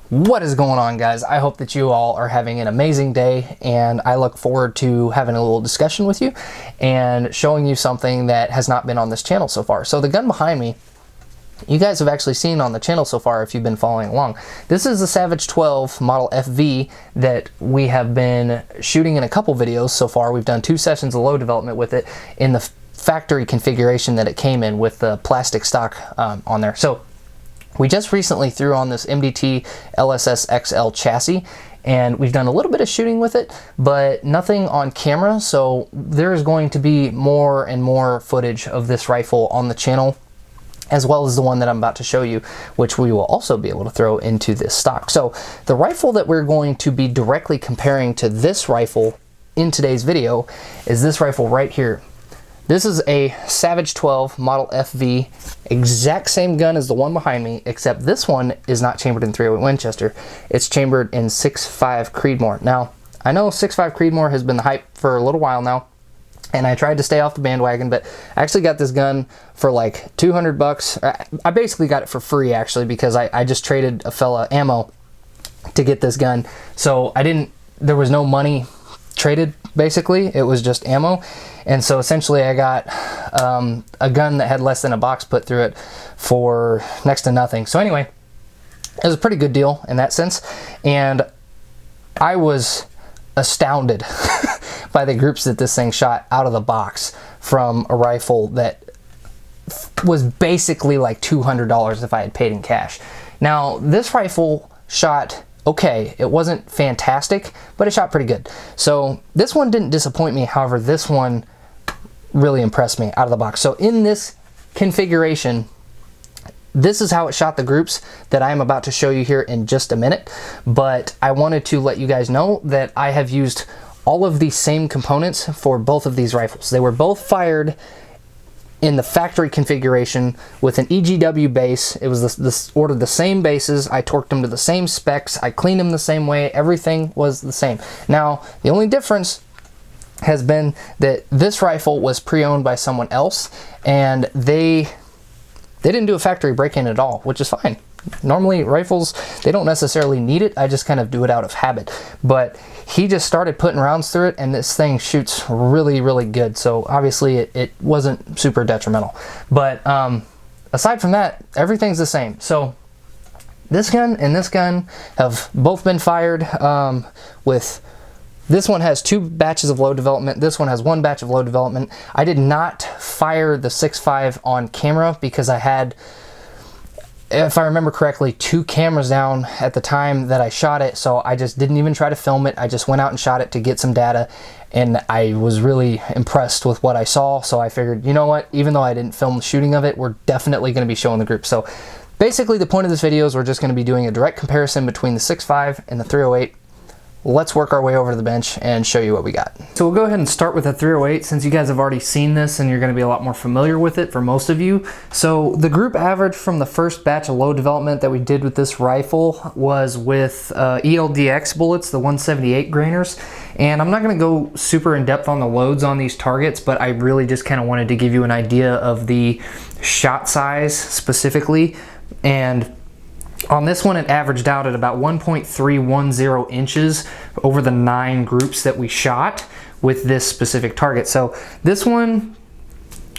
What is going on, guys? I hope that you all are having an amazing day, and I look forward to having a little discussion with you and showing you something that has not been on this channel so far. So the gun behind me, you guys have actually seen on the channel so far if you've been following along. This is the Savage 12 Model FV that we have been shooting in a couple videos so far. We've done 2 sessions of load development with it in the factory configuration that it came in with the plastic stock on there. So we just recently threw on this MDT LSS XL chassis, and we've done a little bit of shooting with it, but nothing on camera. So there is going to be more and more footage of this rifle on the channel, as well as the one that I'm about to show you, which we will also be able to throw into this stock. So the rifle that we're going to be directly comparing to this rifle in today's video is this rifle right here. This is a Savage 12 Model FV, exact same gun as the one behind me, except this one is not chambered in .308 Winchester. It's chambered in 6.5 Creedmoor. Now, I know 6.5 Creedmoor has been the hype for a little while now, and I tried to stay off the bandwagon, but I actually got this gun for like 200 bucks. I basically got it for free, actually, because I just traded a fella ammo to get this gun. So there was no money traded, basically. It was just ammo. And so essentially I got a gun that had less than a box put through it for next to nothing. So anyway, it was a pretty good deal in that sense. And I was astounded by the groups that this thing shot out of the box from a rifle that was basically like $200 if I had paid in cash. Now, this rifle shot okay. It wasn't fantastic, but it shot pretty good. So this one didn't disappoint me. However, this one really impressed me out of the box. So in this configuration, this is how it shot the groups that I am about to show you here in just a minute. But I wanted to let you guys know that I have used all of the same components for both of these rifles. They were both fired in the factory configuration with an EGW base. It was ordered the same bases. I torqued them to the same specs. I cleaned them the same way. Everything was the same. Now, the only difference has been that this rifle was pre-owned by someone else, and they didn't do a factory break-in at all, which is fine. Normally rifles, they don't necessarily need it. I just kind of do it out of habit. But he just started putting rounds through it, and this thing shoots really, really good. So obviously it wasn't super detrimental. But aside from that, everything's the same. So this gun and this gun have both been fired with... This one has 2 batches of load development. This one has 1 batch of load development. I did not fire the 6.5 on camera because I had, if I remember correctly, 2 cameras down at the time that I shot it, so I just didn't even try to film it. I just went out and shot it to get some data, and I was really impressed with what I saw, so I figured, you know what, even though I didn't film the shooting of it, we're definitely going to be showing the group. So basically the point of this video is we're just going to be doing a direct comparison between the 6.5 and the .308. Let's work our way over to the bench and show you what we got. So we'll go ahead and start with the .308 since you guys have already seen this and you're going to be a lot more familiar with it for most of you. So the group average from the first batch of load development that we did with this rifle was with ELD-X bullets, the 178 grainers. And I'm not going to go super in depth on the loads on these targets, but I really just kind of wanted to give you an idea of the shot size specifically. And on this one, it averaged out at about 1.310 inches over the 9 groups that we shot with this specific target. So this one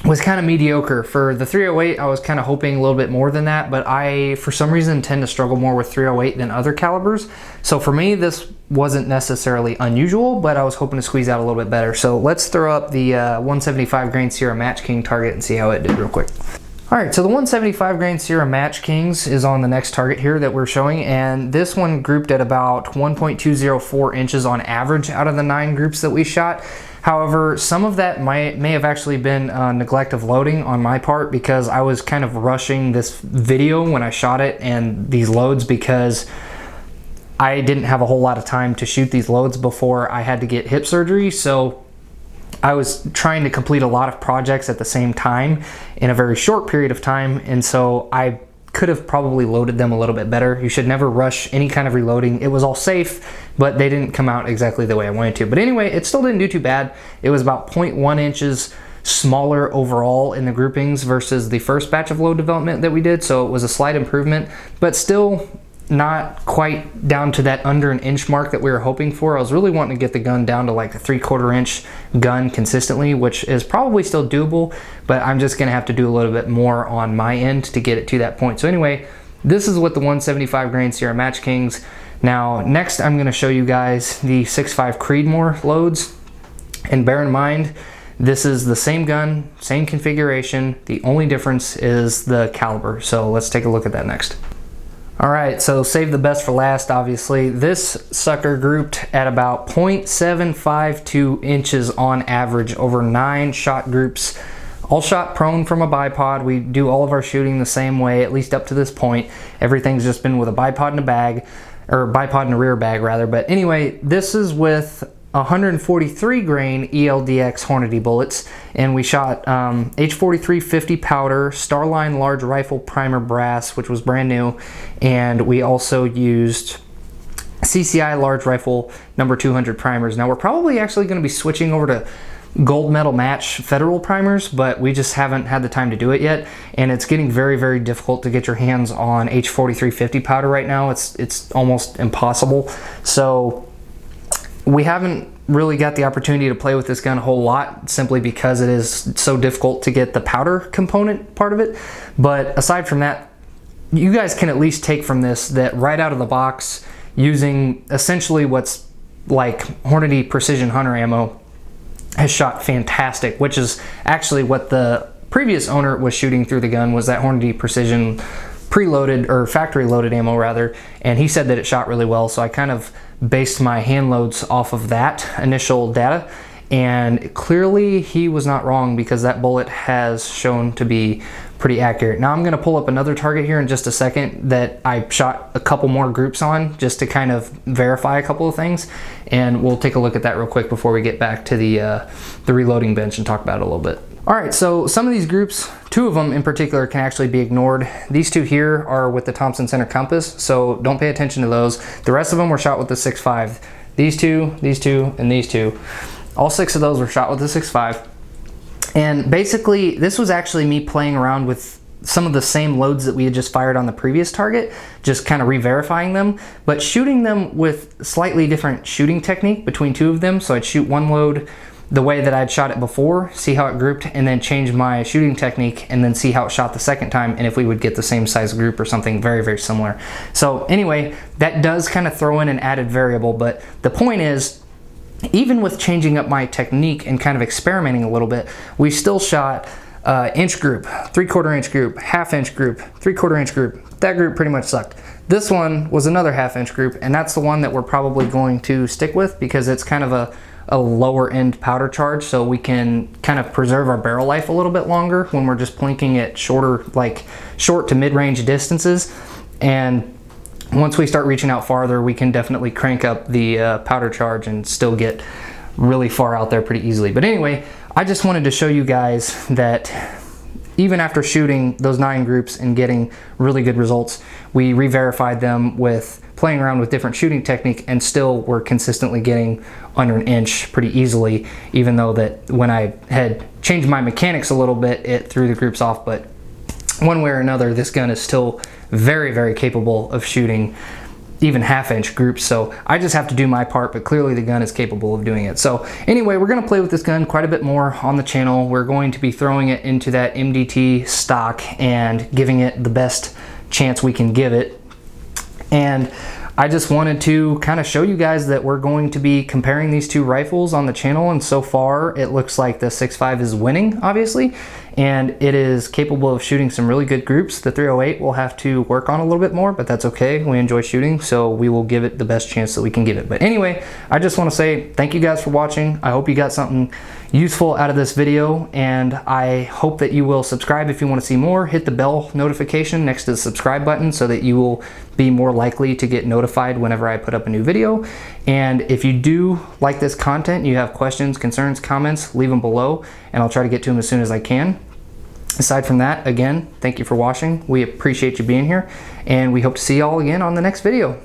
was kind of mediocre. For the .308, I was kind of hoping a little bit more than that, but I, for some reason, tend to struggle more with .308 than other calibers. So for me, this wasn't necessarily unusual, but I was hoping to squeeze out a little bit better. So let's throw up the 175 grain Sierra Match King target and see how it did real quick. Alright, so the 175 grain Sierra Match Kings is on the next target here that we're showing, and this one grouped at about 1.204 inches on average out of the 9 groups that we shot. However, some of that may have actually been neglect of loading on my part, because I was kind of rushing this video when I shot it and these loads because I didn't have a whole lot of time to shoot these loads before I had to get hip surgery. So I was trying to complete a lot of projects at the same time in a very short period of time, and so I could have probably loaded them a little bit better. You should never rush any kind of reloading. It was all safe, but they didn't come out exactly the way I wanted to. But anyway, it still didn't do too bad. It was about 0.1 inches smaller overall in the groupings versus the first batch of load development that we did, so it was a slight improvement, but still not quite down to that under an inch mark that we were hoping for. I was really wanting to get the gun down to like a 3/4 inch gun consistently, which is probably still doable, but I'm just gonna have to do a little bit more on my end to get it to that point. So anyway, this is with the 175 grain Sierra Match Kings. Now, next I'm gonna show you guys the 6.5 Creedmoor loads, and bear in mind, this is the same gun, same configuration. The only difference is the caliber. So let's take a look at that next. All right, so save the best for last, obviously. This sucker grouped at about 0.752 inches on average over 9 shot groups, all shot prone from a bipod. We do all of our shooting the same way, at least up to this point. Everything's just been with a bipod in a bag, or bipod in a rear bag rather. But anyway, this is with 143 grain ELD-X Hornady bullets, and we shot H43 50 powder, Starline large rifle primer brass, which was brand new, and we also used CCI large rifle number 200 primers. Now we're probably actually going to be switching over to gold medal match federal primers, but we just haven't had the time to do it yet, and it's getting very, very difficult to get your hands on H43 50 powder right now. It's almost impossible. So we haven't really got the opportunity to play with this gun a whole lot, simply because it is so difficult to get the powder component part of it. But aside from that, you guys can at least take from this that right out of the box, using essentially what's like Hornady Precision Hunter ammo, has shot fantastic, which is actually what the previous owner was shooting through the gun, was that Hornady Precision preloaded, or factory loaded ammo rather, and he said that it shot really well. So I kind of based my hand loads off of that initial data, and clearly he was not wrong, because that bullet has shown to be pretty accurate. Now I'm going to pull up another target here in just a second that I shot a couple more groups on, just to kind of verify a couple of things, and we'll take a look at that real quick before we get back to the reloading bench and talk about it a little bit. All right, so some of these groups, 2 of them in particular, can actually be ignored. These 2 here are with the Thompson Center Compass, so don't pay attention to those. The rest of them were shot with the 6.5. These two, and these 2. All 6 of those were shot with the 6.5. And basically, this was actually me playing around with some of the same loads that we had just fired on the previous target, just kind of re-verifying them, but shooting them with slightly different shooting technique between 2 of them. So I'd shoot one load the way that I'd shot it before, see how it grouped, and then change my shooting technique, and then see how it shot the second time, and if we would get the same size group or something very, very similar. So anyway, that does kind of throw in an added variable, but the point is, even with changing up my technique and kind of experimenting a little bit, we still shot inch group, 3/4 inch group, half inch group, 3/4 inch group. That group pretty much sucked. This one was another half inch group, and that's the one that we're probably going to stick with, because it's kind of a lower end powder charge, so we can kind of preserve our barrel life a little bit longer when we're just plinking at shorter, like short to mid-range distances. And once we start reaching out farther, we can definitely crank up the powder charge and still get really far out there pretty easily. But anyway, I just wanted to show you guys that even after shooting those 9 groups and getting really good results, we re-verified them with playing around with different shooting technique, and still we're consistently getting under an inch pretty easily, even though that when I had changed my mechanics a little bit, it threw the groups off. But one way or another, this gun is still very, very capable of shooting even half-inch groups. So I just have to do my part, but clearly the gun is capable of doing it. So anyway, we're going to play with this gun quite a bit more on the channel. We're going to be throwing it into that MDT stock and giving it the best chance we can give it. And I just wanted to kind of show you guys that we're going to be comparing these 2 rifles on the channel, and so far it looks like the 6.5 is winning, obviously, and it is capable of shooting some really good groups. The 308 we'll have to work on a little bit more, but that's okay. We enjoy shooting, so we will give it the best chance that we can give it. But anyway, I just want to say thank you guys for watching. I hope you got something useful out of this video, and I hope that you will subscribe if you want to see more. Hit the bell notification next to the subscribe button so that you will be more likely to get notified whenever I put up a new video. And if you do like this content, you have questions, concerns, comments, leave them below, and I'll try to get to them as soon as I can. Aside from that, again, thank you for watching. We appreciate you being here, and we hope to see you all again on the next video.